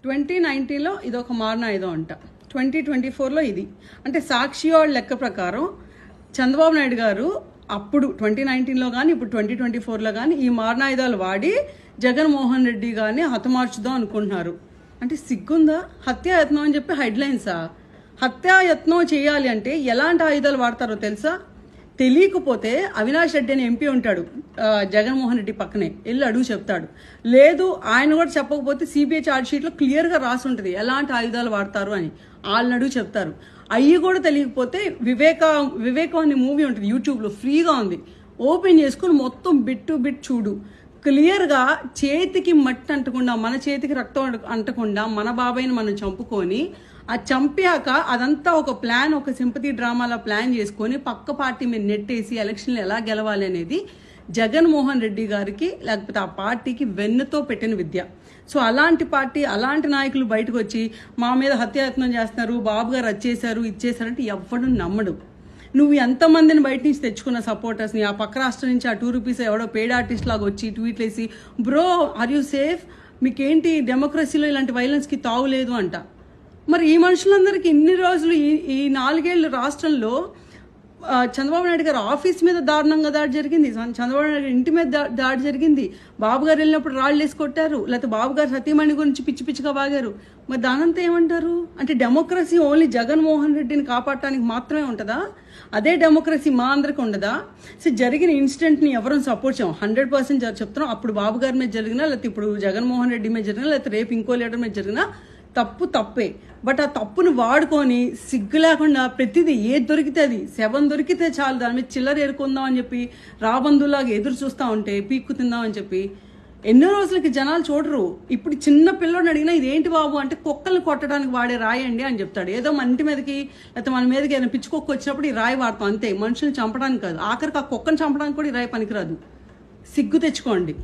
2019లో ఇదొక మారణాయుధం అంట, 2024లో ఇది. అంటే సాక్షి వాళ్ళ లెక్క ప్రకారం చంద్రబాబు నాయుడు గారు అప్పుడు 2019లో కానీ ఇప్పుడు 2024లో కానీ ఈ మారణాయుధాలు వాడి జగన్మోహన్ రెడ్డి గారిని హతమార్చుదాం అనుకుంటున్నారు. అంటే సిగ్గుందా? హత్యాయత్నం అని చెప్పి హెడ్లైన్సా? హత్యాయత్నం చేయాలి అంటే ఎలాంటి ఆయుధాలు వాడతారో తెలుసా? తెలియకపోతే అవినాష్ రెడ్డి అని ఎంపీ ఉంటాడు జగన్మోహన్ రెడ్డి పక్కనే, వెళ్ళి అడుగు చెప్తాడు. లేదు ఆయన కూడా చెప్పకపోతే సిబిఐ ఛార్జ్ షీట్లో క్లియర్గా రాసి ఉంటుంది ఎలాంటి ఆయుధాలు వాడతారు అని, వాళ్ళని అడుగు చెప్తారు. అవి కూడా తెలియకపోతే వివేకం అనే మూవీ ఉంటుంది యూట్యూబ్లో, ఫ్రీగా ఉంది, ఓపెన్ చేసుకుని మొత్తం బిట్ టు బిట్ చూడు. క్లియర్గా చేతికి మట్టి అంటకుండా, మన చేతికి రక్తం అంటకుండా మన బాబాయిని మనం చంపుకొని, ఆ చంపాక అదంతా ఒక ప్లాన్, ఒక సింపతి డ్రామాలా ప్లాన్ చేసుకొని పక్క పార్టీ మీద నెట్టేసి ఎలక్షన్లు ఎలా గెలవాలి అనేది జగన్మోహన్ రెడ్డి గారికి లేకపోతే ఆ పార్టీకి వెన్నుతో పెట్టిన విద్య. సో అలాంటి పార్టీ, అలాంటి నాయకులు బయటకు వచ్చి మా మీద హత్యాయత్నం చేస్తున్నారు, బాబు గారు వచ్చేసారు ఇచ్చేసారంటే ఎవ్వడు నమ్మడు. నువ్వు ఎంతమందిని బయట నుంచి తెచ్చుకున్న సపోర్టర్స్ని, ఆ పక్క రాష్ట్రం నుంచి ఆ ₹2 ఎవడో పెయిడ్ ఆర్టిస్ట్ లాగా వచ్చి ట్వీట్లు వేసి బ్రో ఆర్ యూ సేఫ్, మీకేంటి డెమోక్రసీలో ఇలాంటి వైలెన్స్కి తావులేదు అంట. మరి ఈ మనుషులందరికీ ఇన్ని రోజులు ఈ 4 ఏళ్ళు రాష్ట్రంలో చంద్రబాబు నాయుడు గారు ఆఫీస్ మీద దారుణంగా దాడి జరిగింది, చంద్రబాబు నాయుడు ఇంటి మీద దాడి జరిగింది, బాబు గారు వెళ్ళినప్పుడు రాళ్ళు వేసి కొట్టారు, లేకపోతే బాబు గారు సతీమణి గురించి పిచ్చి పిచ్చిగా బాగారు. మరి దానంతా ఏమంటారు? అంటే డెమోక్రసీ ఓన్లీ జగన్మోహన్ రెడ్డిని కాపాడటానికి మాత్రమే ఉంటుందా? అదే డెమోక్రసీ మా అందరికి ఉండదా? సో జరిగిన ఇన్సిడెంట్ని ఎవరూ సపోర్ట్ చేయం, 100% చెప్తున్నాం. అప్పుడు బాబు గారి మీద జరిగినా, లేకపోతే ఇప్పుడు జగన్మోహన్ రెడ్డి మీద జరిగినా, లేకపోతే రేపు ఇంకో లీడర్ మీద జరిగినా తప్పే. బట్ ఆ తప్పును వాడుకొని సిగ్గు లేకుండా ప్రతిదీ ఏది దొరికితే అది, శవం దొరికితే చాలు దాని మీద చిల్లర ఏరుకుందాం అని చెప్పి రాబందులాగా ఎదురు చూస్తూ ఉంటే పీక్కు తిందాం అని చెప్పి ఎన్నో రోజులకి జనాలు చూడరు. ఇప్పుడు చిన్న పిల్లోడిని అడిగినా ఇదేంటి బాబు అంటే కుక్కల్ని కొట్టడానికి వాడే రాయండి అని చెప్తాడు. ఏదో మన ఇంటి మీదకి లేకపోతే మన మీదకి ఏదైనా పిచ్చి కుక్క వచ్చినప్పుడు ఈ రాయి వాడతాం అంతే, మనుషుల్ని చంపడానికి కాదు. ఆఖరికి ఆ కుక్కను చంపడానికి కూడా ఈ రాయి పనికిరాదు. సిగ్గు తెచ్చుకోండి.